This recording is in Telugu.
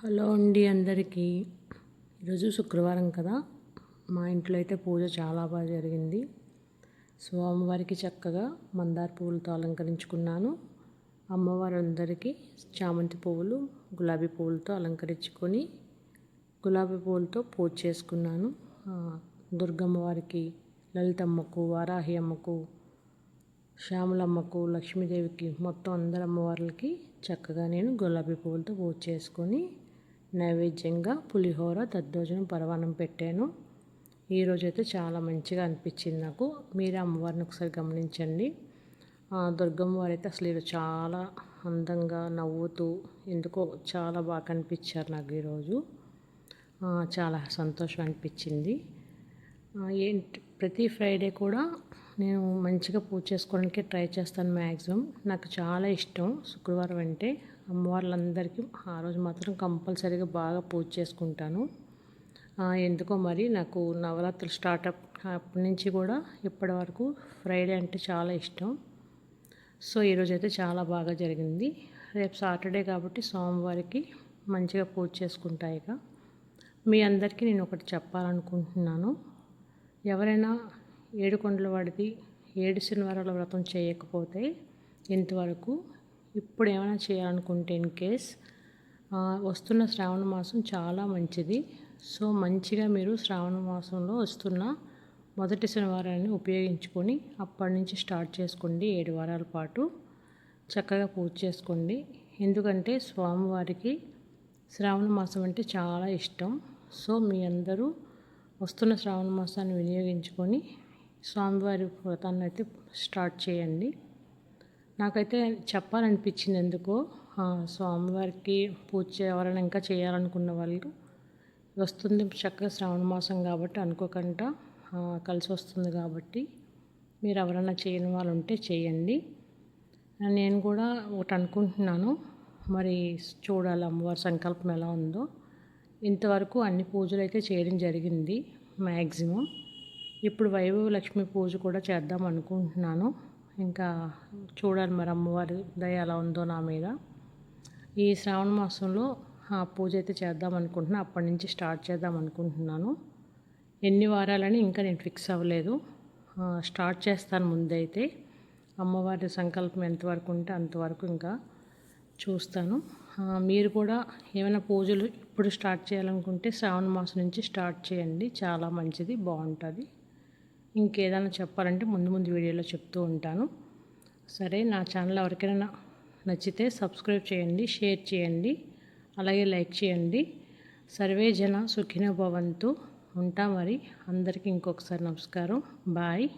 హలో అండి అందరికీ. ఈరోజు శుక్రవారం కదా, మా ఇంట్లో అయితే పూజ చాలా బాగా జరిగింది. స్వామివారికి చక్కగా మందార పువ్వులతో అలంకరించుకున్నాను. అమ్మవారందరికీ చామంతి పువ్వులు, గులాబీ పువ్వులతో అలంకరించుకొని గులాబీ పువ్వులతో పూజ చేసుకున్నాను. దుర్గమ్మ వారికి, లలితమ్మకు, వారాహి అమ్మకు, శ్యామలమ్మకు, లక్ష్మీదేవికి మొత్తం అందరు అమ్మవార్లకి చక్కగా నేను గులాబీ పువ్వులతో పూజ చేసుకొని నైవేద్యంగా పులిహోర, దద్దోజనం, పరమాన్నం పెట్టాను. ఈరోజైతే చాలా మంచిగా అనిపించింది నాకు. మీరే అమ్మవారిని ఒకసారి గమనించండి. దుర్గమ్మ వారు అయితే అసలు ఈరోజు చాలా అందంగా నవ్వుతూ ఎందుకో చాలా బాగా కనిపించారు నాకు ఈరోజు. చాలా సంతోషం అనిపించింది. ఏంటి ప్రతి ఫ్రైడే కూడా నేను మంచిగా పూజ చేసుకోవడానికి ట్రై చేస్తాను మ్యాక్సిమం. నాకు చాలా ఇష్టం శుక్రవారం అంటే. అమ్మవార్లందరికీ ఆ రోజు మాత్రం కంపల్సరీగా బాగా పూజ చేసుకుంటాను. ఎందుకో మరి నాకు నవరాత్రులు స్టార్ట్ అప్పటి నుంచి కూడా ఇప్పటి వరకు ఫ్రైడే అంటే చాలా ఇష్టం. సో ఈరోజైతే చాలా బాగా జరిగింది. రేపు సాటర్డే కాబట్టి సోమవారికి మంచిగా పూజ చేసుకుంటా. ఇక మీ అందరికీ నేను ఒకటి చెప్పాలనుకుంటున్నాను. ఎవరైనా ఏడుకొండల వాడిది 7 శనివారాల వ్రతం చేయకపోతే ఇంతవరకు ఇప్పుడు ఏమైనా చేయాలనుకుంటే ఇన్ కేస్ వస్తున్న శ్రావణ మాసం చాలా మంచిది. సో మంచిగా మీరు శ్రావణ మాసంలో వస్తున్న మొదటి శనివారాన్ని ఉపయోగించుకొని అప్పటి నుంచి స్టార్ట్ చేసుకోండి. 7 వారాల పాటు చక్కగా పూజ చేసుకోండి. ఎందుకంటే స్వామివారికి శ్రావణ మాసం అంటే చాలా ఇష్టం. సో మీ అందరూ వస్తున్న శ్రావణ మాసాన్ని వినియోగించుకొని స్వామివారి వ్రతాన్ని అయితే స్టార్ట్ చేయండి. నాకైతే చెప్పాలనిపించింది ఎందుకో. స్వామివారికి పూజ ఎవరైనా ఇంకా చేయాలనుకున్న వాళ్ళు వస్తుంది చక్కగా శ్రావణ మాసం కాబట్టి అనుకోకుండా కలిసి వస్తుంది కాబట్టి మీరు ఎవరైనా చేయని వాళ్ళు ఉంటే చేయండి. నేను కూడా ఒకటి అనుకుంటున్నాను, మరి చూడాలి అమ్మవారి సంకల్పం ఎలా ఉందో. ఇంతవరకు అన్ని పూజలు అయితే చేయడం జరిగింది మ్యాక్సిమం. ఇప్పుడు వైభవ లక్ష్మి పూజ కూడా చేద్దాం అనుకుంటున్నాను. ఇంకా చూడాలి మరి అమ్మవారి దయ ఎలా ఉందో నా మీద. ఈ శ్రావణ మాసంలో ఆ పూజ అయితే చేద్దాం అనుకుంటున్నాను. అప్పటి నుంచి స్టార్ట్ చేద్దాం అనుకుంటున్నాను. ఎన్ని వారాలని ఇంకా నేను ఫిక్స్ అవ్వలేదు. స్టార్ట్ చేస్తాను ముందైతే. అమ్మవారి సంకల్పం ఎంతవరకు ఉంటే అంతవరకు ఇంకా చూస్తాను. మీరు కూడా ఏమైనా పూజలు ఇప్పుడు స్టార్ట్ చేయాలనుకుంటే శ్రావణ మాసం నుంచి స్టార్ట్ చేయండి. చాలా మంచిది, బాగుంటుంది. ఇంకేదైనా చెప్పాలంటే ముందు ముందు వీడియోలో చెప్తూ ఉంటాను. సరే, నా ఛానల్ ఎవరికైనా నచ్చితే సబ్స్క్రైబ్ చేయండి, షేర్ చేయండి, అలాగే లైక్ చేయండి. సర్వే జన సుఖినో భవంతు. ఉంటా మరి. అందరికీ ఇంకొకసారి నమస్కారం. బాయ్.